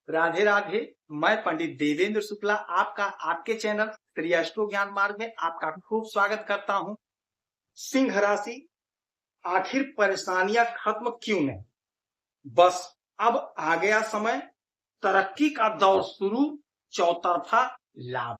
राधे राधे। मैं पंडित देवेंद्र शुक्ला आपका आपके चैनल श्री अष्टो ज्ञान मार्ग में आपका खूब स्वागत करता हूं। सिंह राशि, आखिर परेशानियां खत्म क्यों नहीं? बस अब आ गया समय, तरक्की का दौर शुरू, चौतरफा लाभ।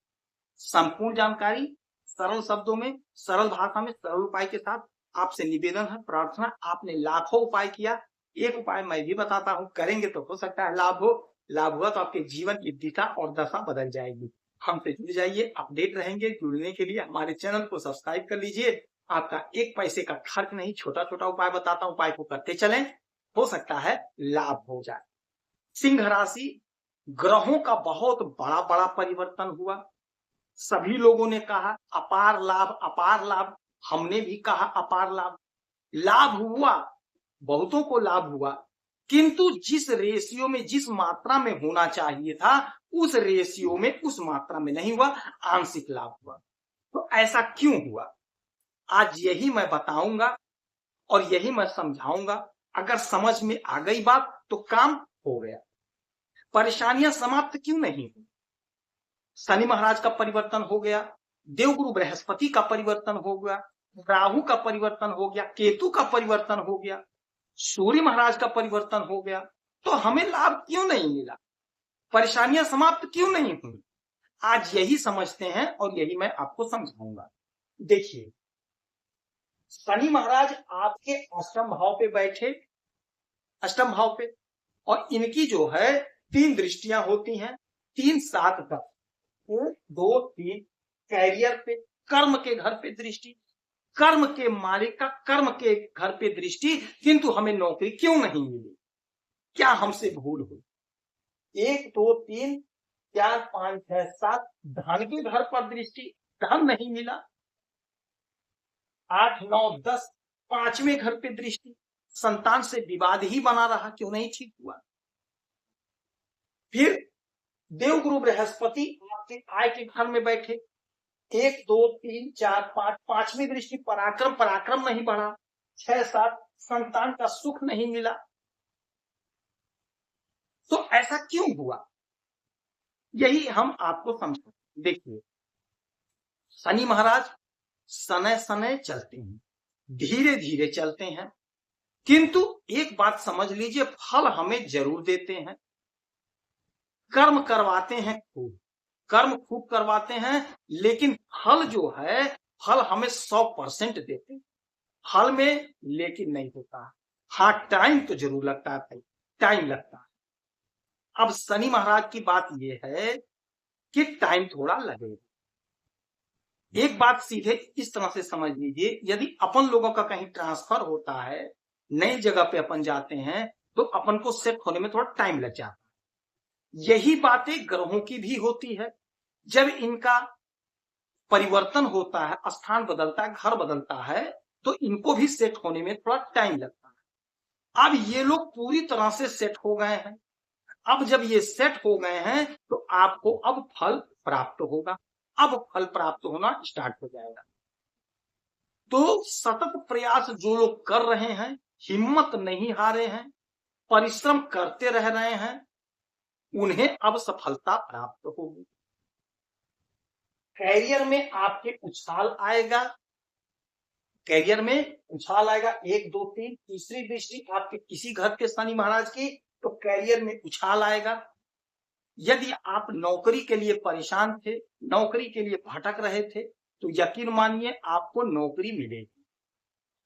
संपूर्ण जानकारी सरल शब्दों में, सरल भाषा में, सरल उपाय के साथ आपसे निवेदन है, प्रार्थना। आपने लाखों उपाय किया, एक उपाय मैं भी बताता हूं, करेंगे तो हो सकता है लाभ हो। लाभ हुआ तो आपके जीवन की दिशा और दशा बदल जाएगी। हमसे जुड़ जाइए, अपडेट रहेंगे। जुड़ने के लिए हमारे चैनल को सब्सक्राइब कर लीजिए। आपका एक पैसे का खर्च नहीं, छोटा छोटा उपाय बताता हूं, उपाय को करते चलें, हो सकता है लाभ हो जाए। सिंह राशि, ग्रहों का बहुत बड़ा बड़ा परिवर्तन हुआ। सभी लोगों ने कहा अपार लाभ, अपार लाभ। हमने भी कहा अपार लाभ। लाभ हुआ, बहुतों को लाभ हुआ, किंतु जिस रेशियो में, जिस मात्रा में होना चाहिए था, उस रेशियो में, उस मात्रा में नहीं हुआ, आंशिक लाभ हुआ। तो ऐसा क्यों हुआ, आज यही मैं बताऊंगा और यही मैं समझाऊंगा। अगर समझ में आ गई बात तो काम हो गया। परेशानियां समाप्त क्यों नहीं हुई? शनि महाराज का परिवर्तन हो गया, देवगुरु बृहस्पति का परिवर्तन हो गया, राहु का परिवर्तन हो गया, केतु का परिवर्तन हो गया, सूर्य महाराज का परिवर्तन हो गया, तो हमें लाभ क्यों नहीं मिला? परेशानियां समाप्त क्यों नहीं हुई? आज यही समझते हैं और यही मैं आपको समझाऊंगा। देखिए, शनि महाराज आपके अष्टम भाव पे बैठे, अष्टम भाव पे, और इनकी जो है 3 दृष्टियां होती हैं, 3, 7, 10, 1, 2, 3, कैरियर पे, कर्म के घर पे दृष्टि, कर्म के मालिक का कर्म के घर पे दृष्टि, किंतु हमें नौकरी क्यों नहीं मिली? क्या हमसे भूल हुई? 1, 2, 3, 4, 5, 6, 7, धन के घर पर दृष्टि, धन नहीं मिला। 8, 9, 10, 5वें घर पे दृष्टि, संतान से विवाद ही बना रहा, क्यों नहीं ठीक हुआ? फिर देवगुरु बृहस्पति आपके आय के घर में बैठे, 1, 2, 3, 4, 5, 5वीं दृष्टि, पराक्रम, पराक्रम नहीं बढ़ा। 6, 7, संतान का सुख नहीं मिला। तो ऐसा क्यों हुआ, यही हम आपको समझाएं। देखिए, शनि महाराज सनय सनय चलते हैं, धीरे धीरे चलते हैं, किंतु एक बात समझ लीजिए, फल हमें जरूर देते हैं। कर्म करवाते हैं खूब, कर्म खूब करवाते हैं, लेकिन फल जो है, फल हमें 100% देते हैं। फल में लेकिन नहीं होता। हाँ, टाइम तो जरूर लगता है भाई, टाइम लगता है। अब शनि महाराज की बात यह है कि टाइम थोड़ा लगेगा। एक बात सीधे इस तरह से समझ लीजिए, यदि अपन लोगों का कहीं ट्रांसफर होता है, नई जगह पे अपन जाते हैं, तो अपन को सेट होने में थोड़ा टाइम लग जाता है। यही बातें ग्रहों की भी होती है। जब इनका परिवर्तन होता है, स्थान बदलता है, घर बदलता है, तो इनको भी सेट होने में थोड़ा टाइम लगता है। अब ये लोग पूरी तरह से सेट हो गए हैं। अब जब ये सेट हो गए हैं, तो आपको अब फल प्राप्त होगा। अब फल प्राप्त होना स्टार्ट हो जाएगा। तो सतत प्रयास जो लोग कर रहे हैं, हिम्मत नहीं हारे हैं, परिश्रम करते रह रहे हैं, उन्हें अब सफलता प्राप्त होगी। कैरियर में आपके उछाल आएगा, कैरियर में उछाल आएगा। 1, 2, 3, तीसरी दृष्टि आपके किसी घर के शनि महाराज की, तो कैरियर में उछाल आएगा। यदि आप नौकरी के लिए परेशान थे, नौकरी के लिए भटक रहे थे, तो यकीन मानिए आपको नौकरी मिलेगी,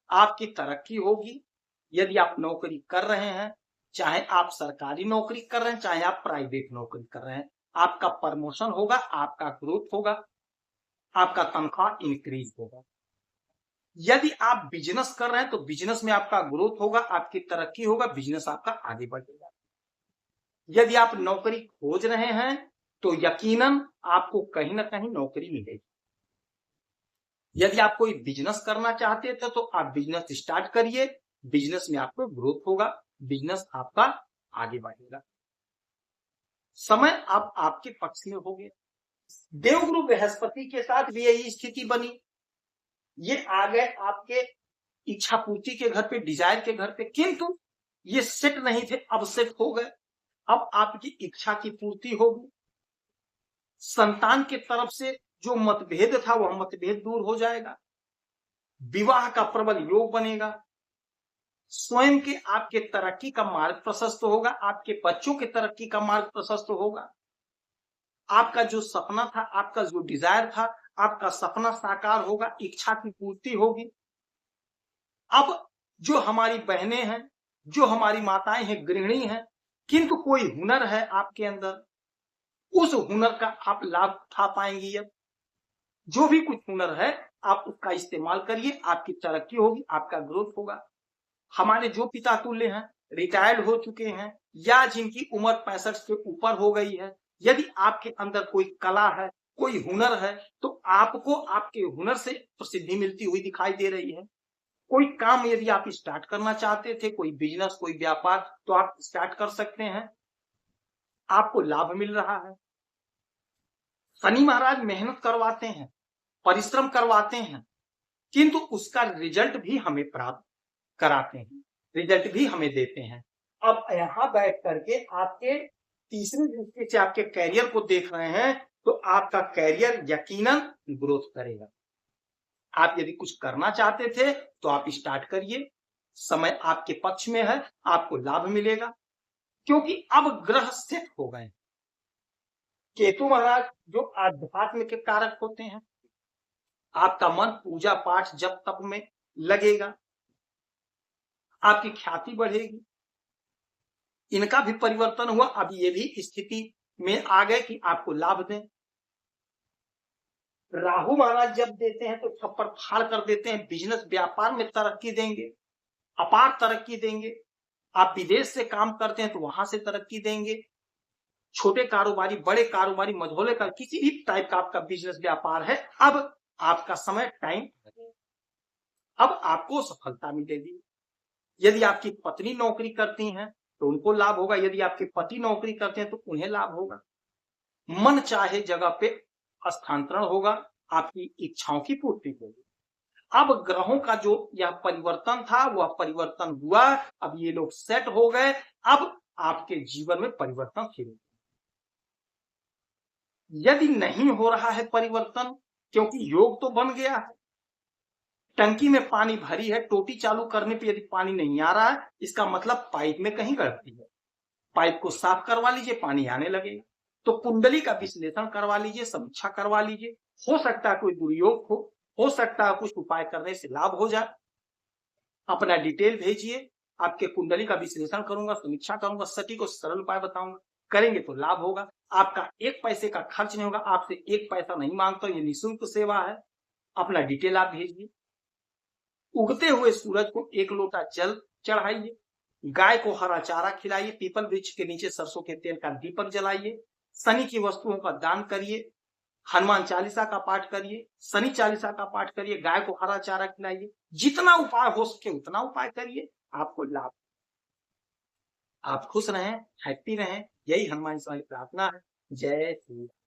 आपकी तरक्की होगी। यदि आप नौकरी कर रहे हैं, चाहे आप सरकारी नौकरी कर रहे हैं, चाहे आप प्राइवेट नौकरी कर रहे हैं, आपका प्रमोशन होगा, आपका ग्रोथ होगा, आपका तनख्वाह इंक्रीज होगा। यदि आप बिजनेस कर रहे हैं, तो बिजनेस में आपका ग्रोथ होगा, आपकी तरक्की होगा, बिजनेस आपका आगे बढ़ेगा। यदि आप नौकरी खोज रहे हैं, तो यकीनन आपको कहीं ना कहीं नौकरी मिलेगी। यदि आप कोई बिजनेस करना चाहते थे, तो आप बिजनेस स्टार्ट करिए, बिजनेस में आपको ग्रोथ होगा, बिजनेस आपका आगे बढ़ेगा। समय अब आपके पक्ष में हो गया। देवगुरु बृहस्पति के साथ भी यही स्थिति बनी। ये आ गए आपके इच्छा पूर्ति के घर पे, डिजायर के घर पे, किंतु ये सेट नहीं थे, अब सेट हो गए। अब आपकी इच्छा की पूर्ति होगी। संतान की तरफ से जो मतभेद था वह मतभेद दूर हो जाएगा। विवाह का प्रबल योग बनेगा। स्वयं के आपके तरक्की का मार्ग प्रशस्त होगा। आपके बच्चों के तरक्की का मार्ग प्रशस्त होगा। आपका जो सपना था, आपका जो डिजायर था, आपका सपना साकार होगा। इच्छा की पूर्ति होगी। अब जो हमारी बहनें हैं, जो हमारी माताएं हैं, गृहिणी हैं, किंतु कोई हुनर है आपके अंदर, उस हुनर का आप लाभ उठा पाएंगी। अब जो भी कुछ हुनर है आप उसका इस्तेमाल करिए, आपकी तरक्की होगी, आपका ग्रोथ होगा। हमारे जो पिता तुल्य हैं, रिटायर्ड हो चुके हैं या जिनकी उम्र 65 से ऊपर हो गई है, यदि आपके अंदर कोई कला है, कोई हुनर है, तो आपको आपके हुनर से प्रसिद्धि मिलती हुई दिखाई दे रही है। कोई काम यदि आप स्टार्ट करना चाहते थे, कोई बिजनेस, कोई व्यापार, तो आप स्टार्ट कर सकते हैं। आपको लाभ मिल रहा है। शनि महाराज मेहनत करवाते हैं, परिश्रम करवाते हैं, किंतु उसका रिजल्ट भी हमें प्राप्त कराते हैं, रिजल्ट भी हमें देते हैं। अब यहां बैठ करके आपके तीसरी दृष्टि से आपके कैरियर को देख रहे हैं, तो आपका कैरियर यकीनन ग्रोथ करेगा। आप यदि कुछ करना चाहते थे तो आप स्टार्ट करिए, समय आपके पक्ष में है, आपको लाभ मिलेगा, क्योंकि अब ग्रह सेट हो गए। केतु महाराज जो आध्यात्म के कारक होते हैं, आपका मन पूजा पाठ जप तप में लगेगा, आपकी ख्याति बढ़ेगी। इनका भी परिवर्तन हुआ, अब ये भी स्थिति में आ गए कि आपको लाभ दें। राहु महाराज जब देते हैं तो छप्पर फाड़ कर देते हैं, बिजनेस व्यापार में तरक्की देंगे, अपार तरक्की देंगे। आप विदेश से काम करते हैं तो वहां से तरक्की देंगे। छोटे कारोबारी, बड़े कारोबारी, मझोले का किसी भी टाइप का आपका बिजनेस व्यापार है, अब आपका समय टाइम, अब आपको सफलता मिलेगी। यदि आपकी पत्नी नौकरी करती हैं तो उनको लाभ होगा, यदि आपके पति नौकरी करते हैं तो उन्हें लाभ होगा। मन चाहे जगह पे स्थानांतरण होगा, आपकी इच्छाओं की पूर्ति होगी। अब ग्रहों का जो यह परिवर्तन था वह परिवर्तन हुआ, अब ये लोग सेट हो गए, अब आपके जीवन में परिवर्तन शुरू। यदि नहीं हो रहा है परिवर्तन, क्योंकि योग तो बन गया है, टंकी में पानी भरी है, टोटी चालू करने पे यदि पानी नहीं आ रहा है, इसका मतलब पाइप में कहीं गड़बड़ी है। पाइप को साफ करवा लीजिए, पानी आने लगेगा। तो कुंडली का विश्लेषण करवा लीजिए, समीक्षा करवा लीजिए। हो सकता है कोई दुर्योग हो सकता है कुछ उपाय करने से लाभ हो जाए। अपना डिटेल भेजिए, आपके कुंडली का विश्लेषण करूंगा, समीक्षा करूंगा, सटीक और सरल उपाय बताऊंगा। करेंगे तो लाभ होगा, आपका एक पैसे का खर्च नहीं होगा। आपसे एक पैसा नहीं मांगता, ये निःशुल्क सेवा है। अपना डिटेल आप भेजिए। उगते हुए सूरज को 1 लोटा जल चढ़ाइए, गाय को हरा चारा खिलाइए, पीपल वृक्ष के नीचे सरसों के तेल का दीपक जलाइए, शनि की वस्तुओं का दान करिए, हनुमान चालीसा का पाठ करिए, शनि चालीसा का पाठ करिए, गाय को हरा चारा खिलाइए। जितना उपाय हो सके उतना उपाय करिए, आपको लाभ। आप खुश रहें, हैप्पी रहें, यही हनुमान स्वामी प्रार्थना है। जय श्री राम।